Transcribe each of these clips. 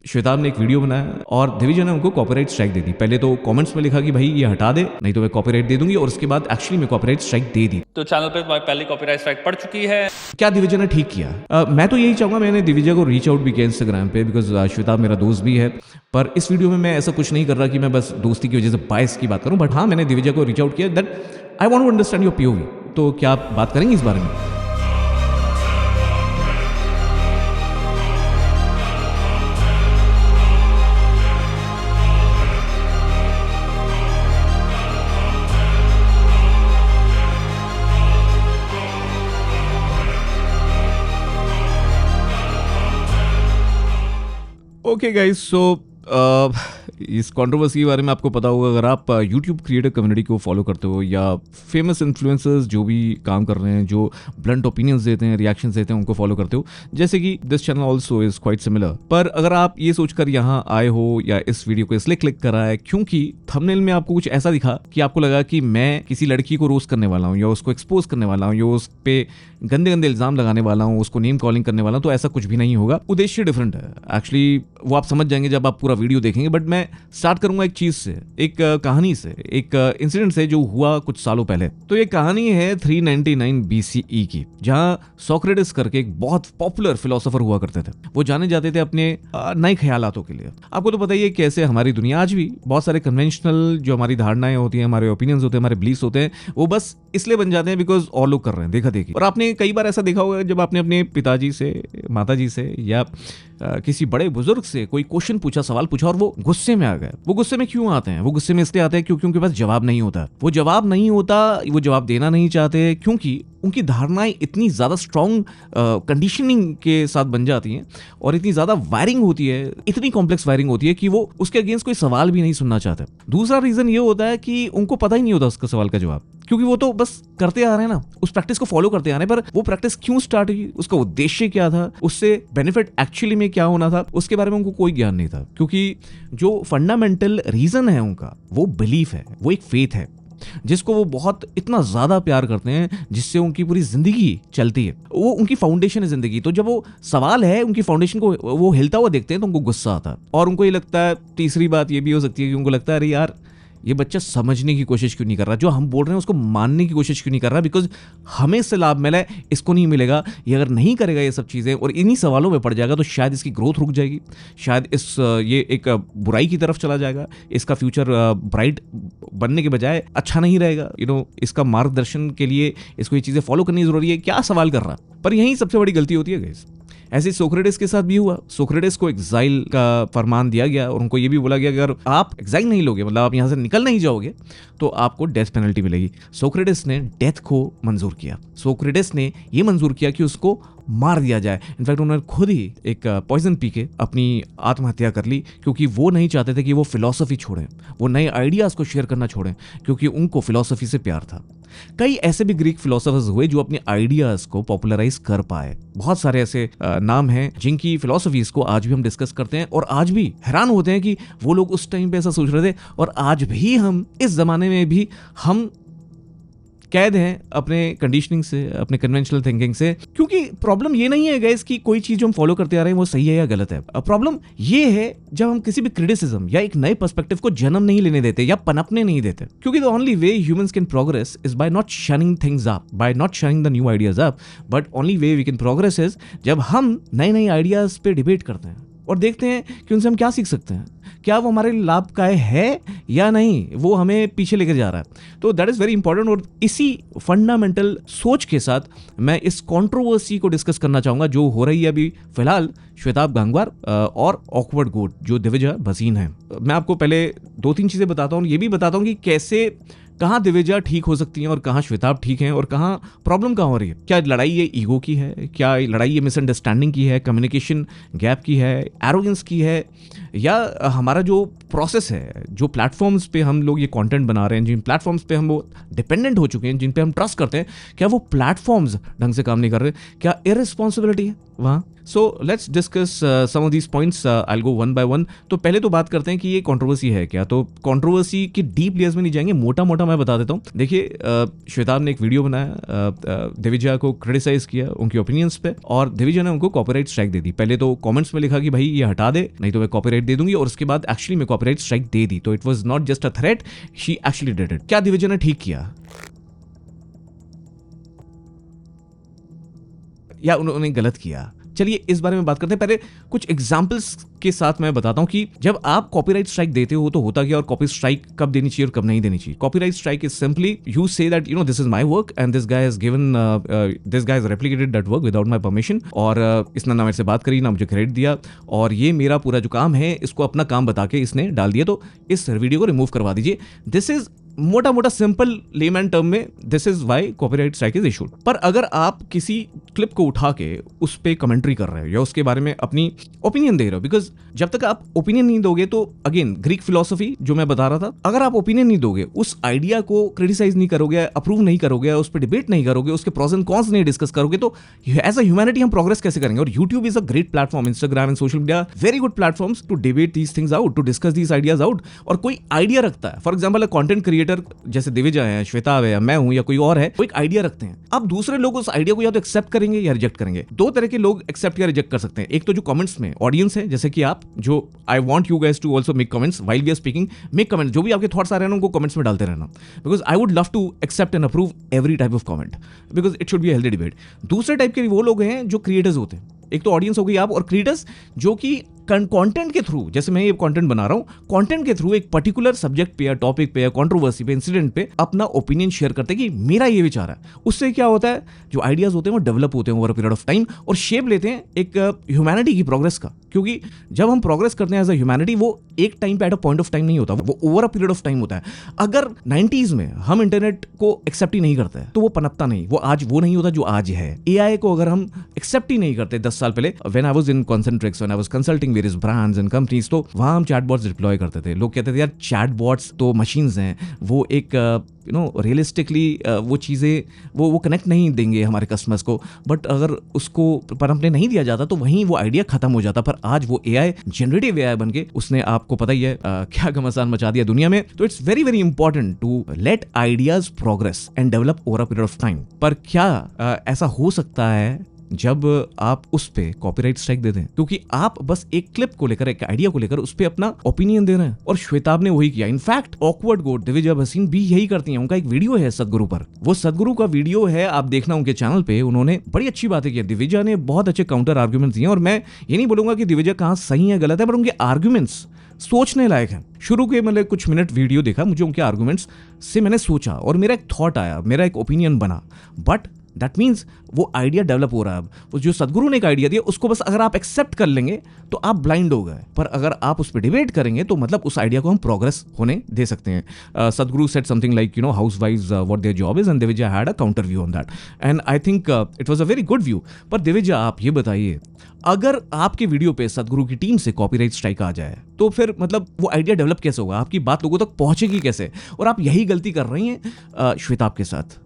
श्वेताब ने एक वीडियो बनाया और दिविजा ने उनको कॉपीराइट स्ट्राइक दे दी। पहले तो कमेंट्स में लिखा कि भाई ये हटा दे, नहीं तो मैं कॉपीराइट दे दूंगी, और उसके बाद एक्चुअली में कॉपीराइट स्ट्राइक दे दी। तो चैनल पे पहले कॉपीराइट स्ट्राइक पड़ चुकी है। क्या दिविजा ने ठीक किया? मैं तो यही चाहूंगा, मैंने दिविजा को रीच आउट भी किया इंस्टाग्राम पे, बिकॉज श्वेताब मेरा दोस्त भी है। पर इस वीडियो में मैं ऐसा कुछ नहीं कर रहा कि मैं बस दोस्ती की वजह से बायस की बात करूं, बट हाँ मैंने दिविजा को रीच आउट किया that I want to understand your POV. तो क्या आप बात करेंगे इस बारे में? ओके गाइस, सो इस कंट्रोवर्सी के बारे में आपको पता होगा, अगर आप यूट्यूब क्रिएटर कम्युनिटी को फॉलो करते हो या फेमस इन्फ्लुएंसर्स जो भी काम कर रहे हैं, जो ब्लंट ओपिनियंस देते हैं, रिएक्शंस देते हैं, उनको फॉलो करते हो, जैसे कि this channel also is quite similar. पर अगर आप ये सोचकर यहाँ आए हो या इस वीडियो को इसलिए क्लिक करा है क्योंकि थंबनेल में आपको कुछ ऐसा दिखा कि आपको लगा कि मैं किसी लड़की को रोस्ट करने वाला हूँ या उसको एक्सपोज करने वाला हूँ या उस पे गंदे गंदे इल्जाम लगाने वाला हूँ, उसको नेम कॉलिंग करने वाला हूँ, तो ऐसा कुछ भी नहीं होगा। उद्देश्य डिफरेंट है एक्चुअली, वो आप समझ जाएंगे जब आप पूरा वीडियो देखेंगे। बट मैं स्टार्ट करूंगा एक चीज से, एक कहानी से, एक इंसिडेंट से जो हुआ कुछ सालों पहले। तो ये कहानी है 399 BCE की, जहां सोक्रेटिस करके एक बहुत पॉपुलर फिलोसोफर हुआ करते थे। वो जाने जाते थे अपने नए ख्यालातों के लिए। आपको तो पता ही है कैसे हमारी दुनिया आज भी बहुत सारे कन्वेंशनल जो हमारी धारणाएं होती हैं, हमारे ओपिनियंस होते हैं, हमारे बिलीफ्स होते हैं, वो बस इसलिए बन जाते हैं बिकॉज और लोग कर रहे हैं, देखा देखी। और आपने कई बार ऐसा देखा होगा जब आपने अपने पिताजी से, माताजी से या किसी बड़े बुजुर्ग से कोई क्वेश्चन पूछा, सवाल पूछा और वो गुस्से में आ गए। वो गुस्से में क्यों आते हैं? वो गुस्से में इसलिए आते हैं क्योंकि उनके पास जवाब नहीं होता। वो जवाब नहीं होता, वो जवाब देना नहीं चाहते, क्योंकि उनकी धारणाएं इतनी ज्यादा स्ट्रॉन्ग कंडीशनिंग के साथ बन जाती हैं और इतनी ज्यादा वायरिंग होती है, इतनी कॉम्प्लेक्स वायरिंग होती है कि वो उसके अगेंस्ट कोई सवाल भी नहीं सुनना चाहते। दूसरा रीजन ये होता है कि उनको पता ही नहीं होता उसका सवाल का जवाब, क्योंकि वो तो बस करते आ रहे हैं ना, उस प्रैक्टिस को फॉलो करते आ रहे हैं। पर वो प्रैक्टिस क्यों स्टार्ट हुई, उसका उद्देश्य क्या था, उससे बेनिफिट एक्चुअली में क्या होना था, उसके बारे में उनको कोई ज्ञान नहीं था। क्योंकि जो फंडामेंटल रीजन है उनका, वो बिलीफ है, वो एक फेथ है जिसको वो बहुत इतना ज्यादा प्यार करते हैं, जिससे उनकी पूरी जिंदगी चलती है। वो उनकी फाउंडेशन है जिंदगी। तो जब वो सवाल है उनकी फाउंडेशन को वो हिलता हुआ देखते हैं तो उनको गुस्सा आता है। और उनको ये लगता है, तीसरी बात ये भी हो सकती है कि उनको लगता है अरे यार ये बच्चा समझने की कोशिश क्यों नहीं कर रहा, जो हम बोल रहे हैं उसको मानने की कोशिश क्यों नहीं कर रहा, बिकॉज हमें इससे लाभ मिला है, इसको नहीं मिलेगा। ये अगर नहीं करेगा ये सब चीज़ें और इन्हीं सवालों में पड़ जाएगा तो शायद इसकी ग्रोथ रुक जाएगी, शायद ये एक बुराई की तरफ चला जाएगा, इसका फ्यूचर ब्राइट बनने के बजाय अच्छा नहीं रहेगा। इसका मार्गदर्शन के लिए इसको ये चीज़ें फॉलो करनी जरूरी है। क्या सवाल कर रहा? पर यही सबसे बड़ी गलती होती है गाइस। ऐसे सोक्रेटिस के साथ भी हुआ। सोक्रेटिस को एग्जाइल का फरमान दिया गया और उनको ये भी बोला गया कि अगर आप एग्जाइल नहीं लोगे, मतलब आप यहाँ से निकल नहीं जाओगे, तो आपको डेथ पेनल्टी मिलेगी। सोक्रेटिस ने डेथ को मंजूर किया। सोक्रेटिस ने ये मंजूर किया कि उसको मार दिया जाए। इनफैक्ट उन्होंने खुद ही एक पॉइजन पी के अपनी आत्महत्या कर ली, क्योंकि वो नहीं चाहते थे कि वो फिलॉसफी छोड़ें, वो नए आइडियाज़ को शेयर करना छोड़ें, क्योंकि उनको फिलॉसफी से प्यार था। कई ऐसे भी ग्रीक फिलोसोफर्स हुए जो अपने आइडियाज को पॉपुलराइज कर पाए। बहुत सारे ऐसे नाम हैं जिनकी फिलोसफीज को आज भी हम डिस्कस करते हैं और आज भी हैरान होते हैं कि वो लोग उस टाइम पे ऐसा सोच रहे थे और आज भी हम इस जमाने में भी हम कैद हैं अपने कंडीशनिंग से, अपने कन्वेंशनल थिंकिंग से। क्योंकि प्रॉब्लम ये नहीं है गाइस कि कोई चीज हम फॉलो करते आ रहे हैं वो सही है या गलत है। प्रॉब्लम ये है जब हम किसी भी क्रिटिसिज्म या एक नए पर्सपेक्टिव को जन्म नहीं लेने देते या पनपने नहीं देते। क्योंकि the only way humans can progress is by not shunning things up, by not shunning the new ideas up, but only way we can progress is जब हम नए नए आइडियाज पे डिबेट करते हैं और देखते हैं कि उनसे हम क्या सीख सकते हैं, क्या वो हमारे लाभ का है या नहीं, वो हमें पीछे लेकर जा रहा है। तो दैट इज़ वेरी इंपॉर्टेंट। और इसी फंडामेंटल सोच के साथ मैं इस कंट्रोवर्सी को डिस्कस करना चाहूँगा जो हो रही है अभी फिलहाल श्वेताब गांगवार और ऑकवर्ड गोट जो दिविजा भसीन है। मैं आपको पहले 2-3 चीज़ें बताता हूँ, ये भी बताता हूँ कि कैसे कहाँ दिविजा ठीक हो सकती हैं और कहाँ श्वेताब ठीक हैं और कहाँ प्रॉब्लम कहाँ हो रही है। क्या लड़ाई ये ईगो की है, क्या लड़ाई ये मिसअंडरस्टैंडिंग की है, कम्युनिकेशन गैप की है, एरोगेंस की है, या हमारा जो प्रोसेस है, जो प्लेटफॉर्म्स पे हम लोग ये कंटेंट बना रहे हैं, जिन प्लेटफॉर्म्स पे हम वो डिपेंडेंट हो चुके हैं, जिन पे हम ट्रस्ट करते हैं, क्या वो प्लेटफॉर्म्स ढंग से काम नहीं कर रहे? क्या इररिस्पॉन्सिबिलिटी है? वहाँ। So let's discuss some of these points, I will go one by one. तो पहले तो बात करते हैं कि ये कंट्रोवर्सी है क्या। तो कंट्रोवर्सी के डीप लेयर्स में नहीं जाएंगे, मोटा मोटा मैं बता देता हूँ। देखिए, श्वेताब ने एक वीडियो बनाया, दिविजा को क्रिटिसाइज किया उनके ओपिनियंस पे, और दिविजा ने उनको कॉपीराइट स्ट्राइक दे दी। पहले तो कमेंट्स में लिखा कि भाई ये हटा दे, नहीं तो मैं कॉपीराइट दे दूंगी, और उसके बाद एक्चुअली में कॉपीराइट स्ट्राइक दे दी। तो it was not just a threat, she actually did it. क्या दिविजा ने ठीक किया या उन्होंने गलत किया? चलिए इस बारे में बात करते हैं। पहले कुछ एग्जांपल्स के साथ मैं बताता हूं कि जब आप कॉपीराइट स्ट्राइक देते हो तो होता क्या, और कॉपी स्ट्राइक कब देनी चाहिए और कब नहीं देनी चाहिए। Copyright strike is simply you say that this is my work and this guy has given this guy has replicated that work without my permission, और इसने ना मेरे से बात करी, ना मुझे क्रेडिट दिया, और ये मेरा पूरा जो काम है इसको अपना काम बता के इसने डाल दिया, तो इस वीडियो को रिमूव करवा दीजिए। दिस इज मोटा मोटा सिंपल लेमैन टर्म में this is why copyright strike is issued. पर अगर आप किसी क्लिप को उठा के उस पे कमेंट्री कर रहे हो या उसके बारे में अपनी ओपिनियन दे रहे हो, बिकॉज जब तक आप ओपिनियन नहीं दोगे तो अगेन ग्रीक फिलोसफी जो मैं बता रहा था, अगर आप ओपिनियन नहीं दोगे, उस आइडिया को क्रिटिसाइज नहीं करोगे, अप्रूव नहीं करोगे, उस पर डिबेट नहीं करोगे, उसके प्रोस एंड कॉन्स नहीं डिस्कस करोगे, तो एज अ ह्यूमैनिटी हम प्रोग्रेस कैसे करेंगे। और YouTube is a great platform, Instagram and social media very good platforms to debate these things out, to discuss these ideas out. और कोई आइडिया रखता है, फॉर एग्जाम्पल कंटेंट क्रिएटर जैसे दिविजा है, श्वेता है, मैं हूं या कोई और है, वो एक आइडिया रखते हैं। अब दूसरे लोग उस आइडिया को या तो एक्सेप्ट करेंगे या रिजेक्ट करेंगे। दो तरह के लोग एक्सेप्ट या रिजेक्ट कर सकते हैं। एक तो जो कमेंट्स में ऑडियंस है, जैसे कि आप, जो I want you guys to also make comments while we are speaking, make comments, जो भी आपके थॉट्स आ रहे हैं उनको कमेंट्स में डालते रहना, because I would love to accept and approve every type of comment, because it should be a healthy debate. दूसरे टाइप के वो लोग हैं जो क्रिएटर्स होते हैं। एक तो ऑडियंस हो गई आप, और क्रिएटर्स जो कि कंटेंट के थ्रू, जैसे मैं ये कंटेंट बना रहा हूं, कंटेंट के थ्रू एक पर्टिकुलर सब्जेक्ट पे या टॉपिक पे या कंट्रोवर्सी पे, इंसिडेंट पे अपना ओपिनियन शेयर करते हैं कि मेरा ये विचार है। उससे क्या होता है, जो आइडियाज होते हैं वो डेवलप होते हैं over a period of time और शेप लेते हैं एक ह्यूमैनिटी की प्रोग्रेस का। क्योंकि जब हम प्रोग्रेस करते हैं एज अ ह्यूमैनिटी, वो एक टाइम पे at a point of time नहीं होता, वो over a period of time होता है। अगर 90s में हम इंटरनेट को एक्सेप्ट ही नहीं करते तो वो पनपता नहीं, वो आज वो नहीं होता जो आज है। एआई को अगर हम एक्सेप्ट ही नहीं करते 10 साल पहले, when I was in Concentrix, when I was consulting various brands and companies, तो वहां हम चैटबॉट्स डिप्लॉय करते थे। लोग कहते थे यार चैटबॉट्स तो मशीन्स हैं, वो एक रियलिस्टिकली वो चीज़ें वो कनेक्ट नहीं देंगे हमारे कस्टमर्स को। बट अगर उसको पनपने नहीं दिया जाता तो वहीं वो आइडिया खत्म हो जाता। पर आज वो एआई जनरेटिव एआई बन के उसने, आपको पता ही है क्या घमासान मचा दिया दुनिया में। तो it's very very important to let ideas progress and develop over a period of time. पर क्या ऐसा हो सकता है जब आप उस पे कॉपीराइट स्ट्राइक दे दें, क्योंकि आप बस एक क्लिप को लेकर, एक आइडिया को लेकर उस पे अपना ओपिनियन दे रहे हैं। और श्वेताब ने वही किया। इनफैक्ट ऑकवर्ड गोट, दिविजा भसीन भी यही करती हैं। उनका एक वीडियो है सदगुरु पर, वो सदगुरु का वीडियो है, आप देखना उनके चैनल पे। उन्होंने बड़ी अच्छी बातें की। दिविजा ने बहुत अच्छे काउंटर आर्ग्यूमेंट्स दिए, और मैं ये नहीं बोलूंगा कि दिविजा कहाँ सही है गलत है, पर उनके आर्ग्यूमेंट्स सोचने लायक हैं। शुरू के मैंने कुछ मिनट वीडियो देखा, मुझे उनके आर्ग्यूमेंट्स से मैंने सोचा और मेरा एक थॉट आया, मेरा एक ओपिनियन बना। बट दैट मीन्स वो आइडिया डेवलप हो रहा है। अब वो जो सदगुरु ने एक आइडिया दिया, उसको बस अगर आप एक्सेप्ट कर लेंगे तो आप ब्लाइंड हो गए। पर अगर आप उस पर डिबेट करेंगे तो मतलब उस आइडिया को हम प्रोग्रेस होने दे सकते हैं। सदगुरु said something like house wives what their job is, and Divija had a counter view on that, and I think it was a very good view. पर दिविजा, आप ये बताइए, अगर आपके वीडियो पे सदगुरु की टीम से कॉपीराइट स्ट्राइक आ जाए तो फिर मतलब वो आइडिया डेवलप कैसे होगा, आपकी बात लोगों तक पहुंचेगी कैसे? और आप यही गलती कर रही हैं श्वेताब के साथ।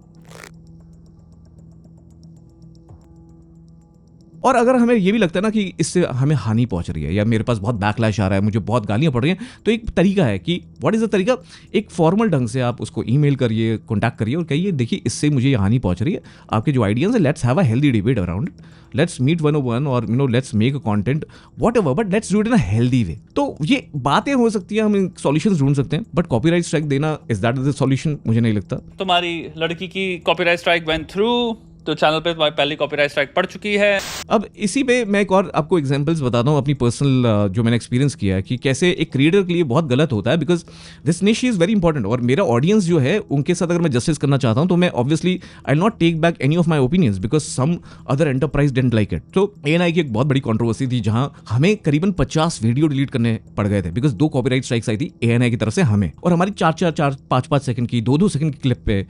और अगर हमें ये भी लगता है ना कि इससे हमें हानि पहुंच रही है या मेरे पास बहुत बैकलैश आ रहा है, मुझे बहुत गालियां पड़ रही हैं, तो एक तरीका है कि व्हाट इज द तरीका, एक फॉर्मल ढंग से आप उसको ईमेल करिए, कॉन्टैक्ट करिए और कहिए देखिए इससे मुझे ये हानि पहुंच रही है, आपके जो आइडियाज है, let's have a healthy debate around it, let's meet 101 और let's make a content whatever, but let's do it in a healthy way. तो ये बातें हो सकती है, हम सॉल्यूशंस ढूंढ सकते हैं, बट कॉपीराइट स्ट्राइक देना इज दैट द सॉल्यूशन? मुझे नहीं लगता। तुम्हारी लड़की की कॉपीराइट स्ट्राइक वेंट थ्रू, तो चैनल पे तुम्हारी पहली कॉपीराइट स्ट्राइक पड़ चुकी है। अब इसी पे मैं एक और आपको एग्जांपल्स बताता हूँ अपनी पर्सनल जो मैंने एक्सपीरियंस किया है कि कैसे एक क्रिएटर के लिए बहुत गलत होता है, बिकॉज दिस निश इज वेरी इंपॉर्टेंट। और मेरा ऑडियंस जो है उनके साथ अगर मैं जस्टिस करना चाहता हूँ तो मैं obviously I not take back any of my opinions because some other enterprise didn't like it. तो ANI की एक बहुत बड़ी कंट्रोवर्सी थी जहां हमें करीबन 50 वीडियो डिलीट करने पड़ गए थे बिकॉज 2 कॉपीराइट स्ट्राइक्स आई थी ANI की तरफ से हमें, और हमारी 4-4, 5-5 सेकंड की, 2-2 सेकंड की क्लिप पे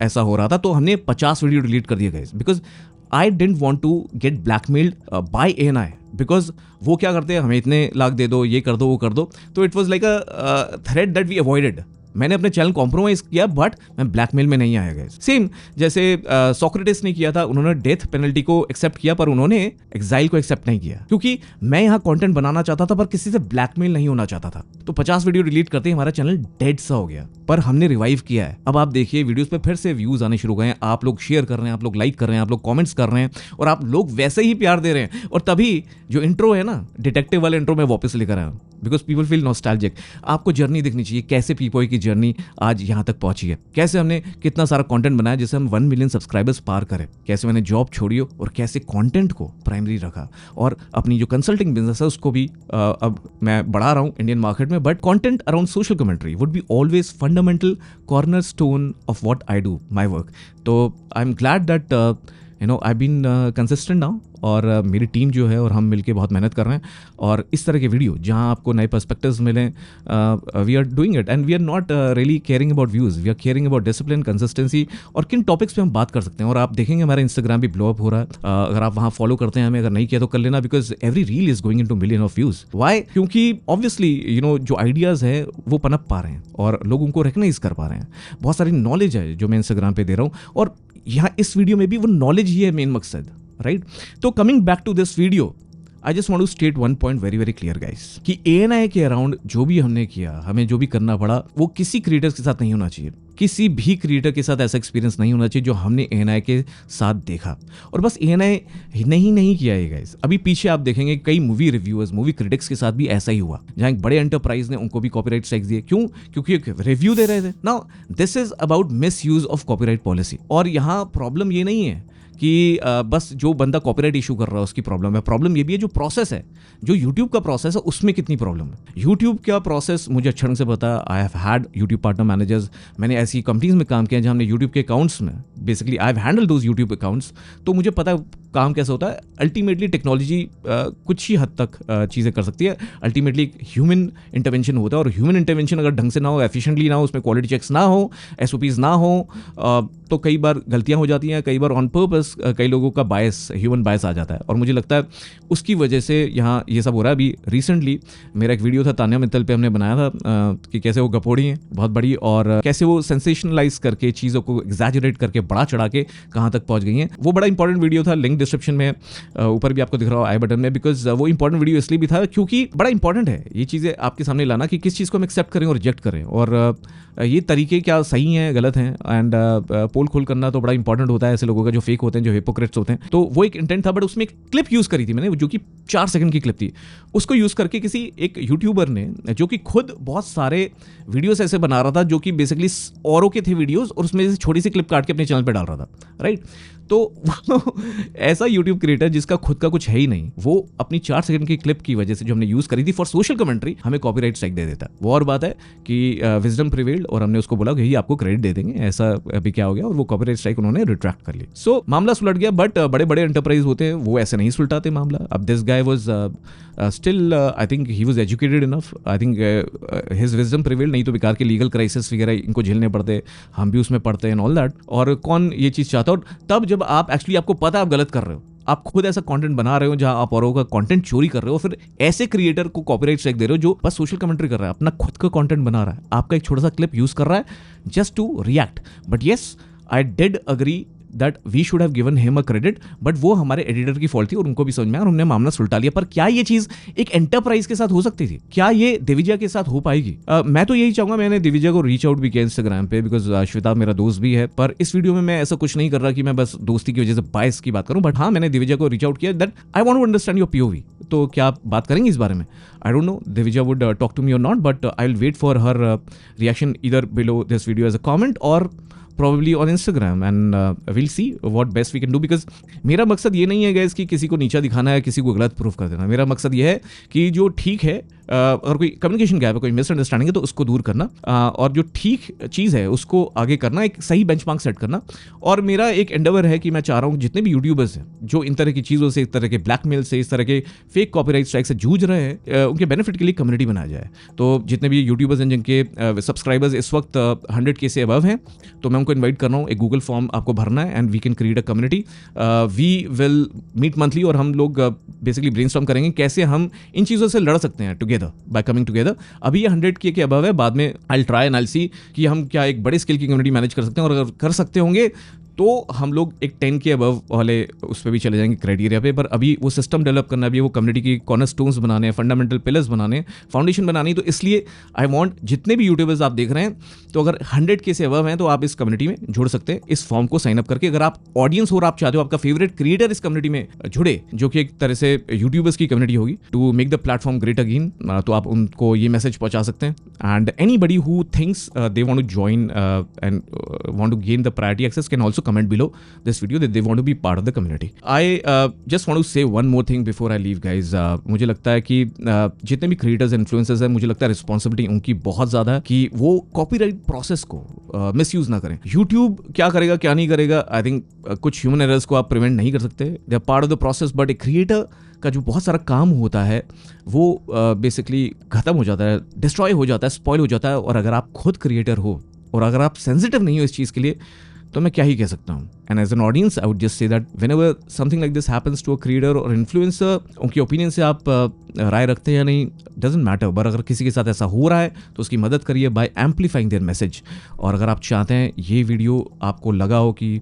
ऐसा हो रहा था। तो हमने 50 वीडियो डिलीट कर दिए गए because I didn't want to get blackmailed by ANI, because वो क्या करते हैं, हमें इतने लाख दे दो, ये कर दो, वो कर दो। तो it was like a threat that we avoided. मैंने अपने चैनल कॉम्प्रोमाइज किया, बट मैं ब्लैकमेल में नहीं आया गाइस। सेम जैसे सोक्रेटिस ने किया था, उन्होंने डेथ पेनल्टी को एक्सेप्ट किया पर उन्होंने एग्जाइल को एक्सेप्ट नहीं किया, क्योंकि मैं यहाँ कंटेंट बनाना चाहता था पर किसी से ब्लैकमेल नहीं होना चाहता था। तो 50 वीडियो डिलीट करते ही हमारा चैनल डेड सा हो गया, पर हमने रिवाइव किया है। अब आप देखिए वीडियोस पे फिर से व्यूज आने शुरू हो गए हैं, आप लोग शेयर कर रहे हैं, आप लोग लाइक कर रहे हैं, आप लोग कमेंट्स कर रहे हैं और आप लोग वैसे ही प्यार दे रहे हैं। और तभी जो इंट्रो है ना, डिटेक्टिव वाले इंट्रो में वापस लेकर आया, बिकॉज पीपल फील नॉस्टैल्जिक। आपको जर्नी दिखनी चाहिए, कैसे पीपॉय की जर्नी आज यहाँ तक पहुंची है, कैसे हमने कितना सारा कंटेंट बनाया जिससे हम 1 मिलियन सब्सक्राइबर्स पार करें, कैसे मैंने जॉब छोड़ी और कैसे कंटेंट को प्राइमरी रखा और अपनी जो कंसल्टिंग बिजनेस है उसको भी अब मैं बढ़ा रहा हूँ इंडियन मार्केट में। But content around social commentary would be always fundamental cornerstone of what I do my work. तो I am glad that I been consistent now, और मेरी टीम जो है और हम मिलके बहुत मेहनत कर रहे हैं। और इस तरह के वीडियो जहां आपको नए पर्सपेक्टिव्स मिलें, we are doing it and we are not really caring about views, we are caring about discipline, consistency और किन टॉपिक्स पे हम बात कर सकते हैं। और आप देखेंगे हमारा इंस्टाग्राम भी ब्लो अप हो रहा है, अगर आप वहाँ फॉलो करते हैं हमें, अगर नहीं किया तो कर लेना, because every reel is going into million of views. Why? क्योंकि ऑब्वियसली जो आइडियाज़ है वो पनप पा रहे हैं और लोग उनको रिकग्नाइज कर पा रहे हैं। बहुत सारी नॉलेज है जो मैं इंस्टाग्राम पे दे रहा हूँ और यहाँ इस वीडियो में भी वो नॉलेज ही है मेन मकसद, राइट? तो coming back to this video, I just want to state one point very very clear guys, कि ANI के अराउंड जो भी हमने किया, हमें जो भी करना पड़ा, वो किसी क्रिएटर्स के साथ नहीं होना चाहिए। किसी भी क्रिएटर के साथ ऐसा एक्सपीरियंस नहीं होना चाहिए जो हमने ANI के साथ देखा। और बस ANI नहीं किया है गाइस, अभी पीछे आप देखेंगे कई मूवी रिव्यूअर्स, मूवी क्रिटिक्स के साथ भी ऐसा ही हुआ, जहां एक बड़े एंटरप्राइज ने उनको भी कॉपीराइट स्ट्राइक दिए। क्यों? क्योंकि एक रिव्यू दे रहे थे। Now this is about miss use of copyright policy. और यहाँ प्रॉब्लम ये नहीं है कि बस जो बंदा कॉपीराइट इशू कर रहा है उसकी प्रॉब्लम है, प्रॉब्लम ये भी है जो प्रोसेस है, जो यूट्यूब का प्रोसेस है उसमें कितनी प्रॉब्लम है। यूट्यूब का प्रोसेस मुझे अच्छे ढंग से पता है, I have had YouTube partner managers, मैंने ऐसी कंपनीज में काम किया जहां हमने यूट्यूब के अकाउंट्स में basically I have handle those YouTube accounts, तो मुझे पता है काम कैसा होता है। अल्टीमेटली टेक्नोलॉजी कुछ ही हद तक चीज़ें कर सकती है, अल्टीमेटली ह्यूमन इंटरवेंशन होता है, और ह्यूमन इंटरवेंशन अगर ढंग से ना हो, एफिशिएंटली ना हो, उसमें क्वालिटी चेक्स ना हो, SOPs ना हो, तो कई बार गलतियां हो जाती हैं, कई बार ऑन पर्पस कई लोगों का बायस, ह्यूमन बायस आ जाता है। और मुझे लगता है उसकी वजह से यहाँ ये सब हो रहा है। अभी रिसेंटली मेरा एक वीडियो था तान्या मित्तल पे, हमने बनाया था कि कैसे वो गपोड़ी हैं बहुत बड़ी, और कैसे वो सेंसेशनलाइज करके चीज़ों को एग्जैजरेट करके बढ़ा चढ़ा के कहाँ तक पहुँच गई हैं। वो बड़ा इंपॉर्टेंट वीडियो था, लिंक डिस्क्रिप्शन में ऊपर भी आपको दिख रहा हो आई बटन में, बिकॉज वो इंपॉर्टेंट वीडियो इसलिए भी था क्योंकि बड़ा इंपॉर्टेंट है ये चीज़ें आपके सामने लाना कि किस चीज़ को हम एक्सेप्ट करें और रिजेक्ट करें, और ये तरीके क्या सही हैं गलत हैं, एंड पोल खोल करना तो बड़ा इंपॉर्टेंट होता है ऐसे लोगों का जो फेक होते हैं, जो हिपोक्रेट्स होते हैं। तो वो एक इंटेंट था, बट उसमें एक क्लिप यूज़ करी थी मैंने जो कि 4 सेकंड की क्लिप थी। उसको यूज़ करके किसी एक यूट्यूबर ने, जो कि खुद बहुत सारे वीडियोस ऐसे बना रहा था जो कि बेसिकली औरों के थे वीडियोस, और उसमें से छोटी सी क्लिप काट के अपने चैनल पे डाल रहा था, राइट? तो ऐसा यूट्यूब क्रिएटर जिसका खुद का कुछ है ही नहीं, वो अपनी 4 सेकंड की क्लिप की वजह से जो हमने यूज़ करी थी फॉर सोशल कमेंट्री, हमें कॉपीराइट स्ट्राइक दे देता। वो और बात है कि विजडम प्रिवेल्ड और हमने उसको बोला कि आपको क्रेडिट दे देंगे, ऐसा अभी क्या हो गया, और वो कॉपीराइट स्ट्राइक उन्होंने रिट्रैक्ट कर ली। सो मामला सुलट गया, बट बड़े बड़े एंटरप्राइज होते हैं वो ऐसे नहीं सुलटाते मामला। अब this guy was still, I think he was educated enough, I think his wisdom prevailed, नहीं तो बेकार के लीगल क्राइसिस वगैरह इनको झेलने पड़ते, हम भी उसमें पड़ते हैं एंड ऑल दैट। और कौन ये चीज़ चाहता है? और तब जब आप एक्चुअली आपको पता आप गलत कर रहे हो, आप खुद ऐसा कंटेंट बना रहे हो जहां आप औरों का कंटेंट चोरी कर रहे हो, फिर ऐसे क्रिएटर को कॉपीराइट स्ट्राइक दे रहे हो जो बस सोशल कमेंट्री कर रहा है, अपना खुद का कंटेंट बना रहा है, आपका एक छोटा सा क्लिप यूज कर रहा है just to react. But yes, I did agree that we should have given him a credit, but वो हमारे एडिटर की फॉल्ट थी और उनको भी समझ में आया और उन्होंने मामला सुलटा लिया। पर क्या ये चीज एक एंटरप्राइज के साथ हो सकती थी? क्या ये दिविजा के साथ हो पाएगी? मैं तो यही चाहूंगा, मैंने दिविजा को रीच आउट भी किया इंस्टाग्राम पे, बिकॉज श्वेता मेरा दोस्त भी है, पर इस वीडियो में मैं ऐसा कुछ नहीं कर रहा कि मैं बस दोस्ती की वजह से बायस की बात करूं। बट हाँ, मैंने दिविजा को रीच आउट किया that I want to understand your POV। तो क्या आप बात करेंगे इस बारे में? I don't know Divija would talk to me or not, but I will wait for her reaction either below this video as a comment or probably on Instagram, and we'll see what best we can do, because मेरा मकसद ये नहीं है guys कि किसी को नीचा दिखाना है, किसी को गलत प्रूफ कर देना। मेरा मकसद ये है कि जो ठीक है, और कोई कम्युनिकेशन गैप है, कोई मिसअंडरस्टैंडिंग है तो उसको दूर करना, और जो ठीक चीज़ है उसको आगे करना, एक सही बेंचमार्क सेट करना। और मेरा एक एंडेवर है कि मैं चाह रहा हूँ जितने भी यूट्यूबर्स हैं जो इन तरह की चीज़ों से, इस तरह के ब्लैकमेल से, इस तरह के फेक कॉपीराइट स्ट्राइक से जूझ रहे हैं, उनके बेनिफिट के लिए कम्युनिटी बनाया जाए। तो जितने भी यूट्यूबर्स हैं जिनके सब्सक्राइबर्स इस वक्त 100K से अबव हैं, तो मैं उनको को इन्वाइट कर रहा हूँ, एक गूगल फॉर्म आपको भरना है and we can create a community. We will meet monthly और हम लोग बेसिकली ब्रेनस्टॉर्म करेंगे कैसे हम इन चीज़ों से लड़ सकते हैं टुगेदर बाय कमिंग टुगेदर. अभी ये 100K के अबव है, बाद में आई ट्राई एंड आई सी कि हम क्या एक बड़े स्केल की कम्युनिटी मैनेज कर सकते हैं, और अगर कर सकते होंगे तो हम लोग एक 10K अबव वाले उस पर भी चले जाएंगे क्राइटेरिया पे. पर अभी वो सिस्टम डेवलप करना, अभी वो कम्युनिटी की कॉर्नर स्टोन्स बनाने हैं, फंडामेंटल पिलर्स बनाने, फाउंडेशन बनानी. तो इसलिए आई वांट जितने भी यूट्यूबर्स आप देख रहे हैं, तो अगर 100K से अबव हैं तो आप इस कम्युनिटी में जुड़ सकते हैं इस फॉर्म को साइन अप करके. अगर आप ऑडियंस हो और आप चाहते हो आपका फेवरेट क्रिएटर इस कम्युनिटी में जुड़े, जो कि एक तरह से यूट्यूबर्स की कम्युनिटी होगी, to make the platform great again, तो आप उनको ये मैसेज पहुंचा सकते हैं. And anybody who thinks they want to join and want to gain the priority access can also comment below this video that they want to be part of the community. I just want to say one more thing before I leave, guys. मुझे लगता है कि जितने भी creators influencers हैं, मुझे लगता है रिस्पॉन्सिबिलिटी उनकी बहुत ज़्यादा है कि वो कॉपीराइट प्रोसेस को मिसयूज़ ना करें. यूट्यूब क्या करेगा क्या नहीं करेगा, आई थिंक कुछ ह्यूमन एरर्स को आप प्रिवेंट नहीं कर सकते, they are part of the process. But एक क्रिएटर का जो बहुत सारा काम होता है वो बेसिकली खत्म हो जाता है, डिस्ट्रॉय हो जाता है, स्पॉइल हो जाता है. और अगर आप खुद क्रिएटर हो और अगर आप सेंसिटिव नहीं हो इस चीज़ के लिए, तो मैं क्या ही कह सकता हूँ. And as an audience I would just say that whenever something like this happens to a creator और इन्फ्लुएंसर, उनकी ओपिनियन से आप राय रखते हैं या नहीं, डजंट मैटर. बट अगर किसी के साथ ऐसा हो रहा है तो उसकी मदद करिए बाय एम्पलीफाइंग देयर मैसेज. और अगर आप चाहते हैं ये वीडियो आपको लगा हो कि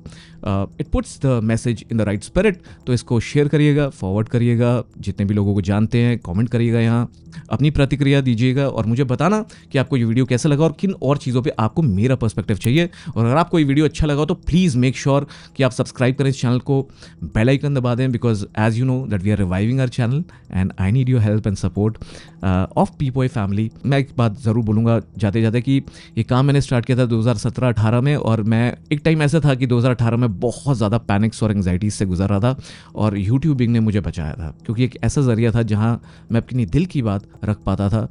it puts the message in the right spirit, तो इसको शेयर करिएगा, फॉरवर्ड करिएगा, जितने भी लोगों को जानते हैं, कमेंट करिएगा, यहाँ अपनी प्रतिक्रिया दीजिएगा और मुझे बताना कि आपको ये वीडियो कैसा लगा और किन और चीज़ों पे आपको मेरा पर्सपेक्टिव चाहिए. और अगर आपको ये वीडियो अच्छा लगा तो प्लीज़ मेक श्योर कि आप सब्सक्राइब करें इस चैनल को, बेल आइकन दबा दें, because as you know that we are reviving our channel and I need your help and support of Peepoye family. मैं एक बात ज़रूर बोलूँगा जाते जाते कि ये काम मैंने स्टार्ट किया था 2017-18 में, और मैं एक टाइम ऐसा था कि 2018 में बहुत ज़्यादा पैनिक्स और एंग्जाइटीज से गुजर रहा था, और यूट्यूबिंग ने मुझे बचाया था, क्योंकि एक ऐसा ज़रिया था जहाँ मैं अपनी दिल की बात रख पाता था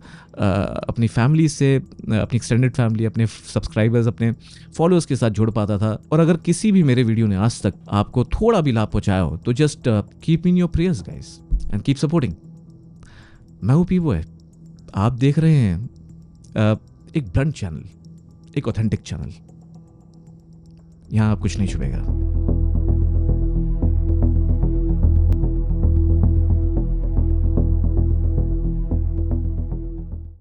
अपनी फैमिली से, अपनी एक्सटेंडेड फैमिली, अपने सब्सक्राइबर्स, अपने फॉलोअर्स के साथ जुड़ पाता था. और अगर किसी भी मेरे वीडियो ने आज तक आपको थोड़ा भी लाभ पहुँचाया हो तो just keep in your prayers guys and keep supporting. मैं हूँ पीबॉय, आप देख रहे हैं एक ब्लंट चैनल, एक ऑथेंटिक चैनल. यहाँ आप कुछ नहीं छुपेगा.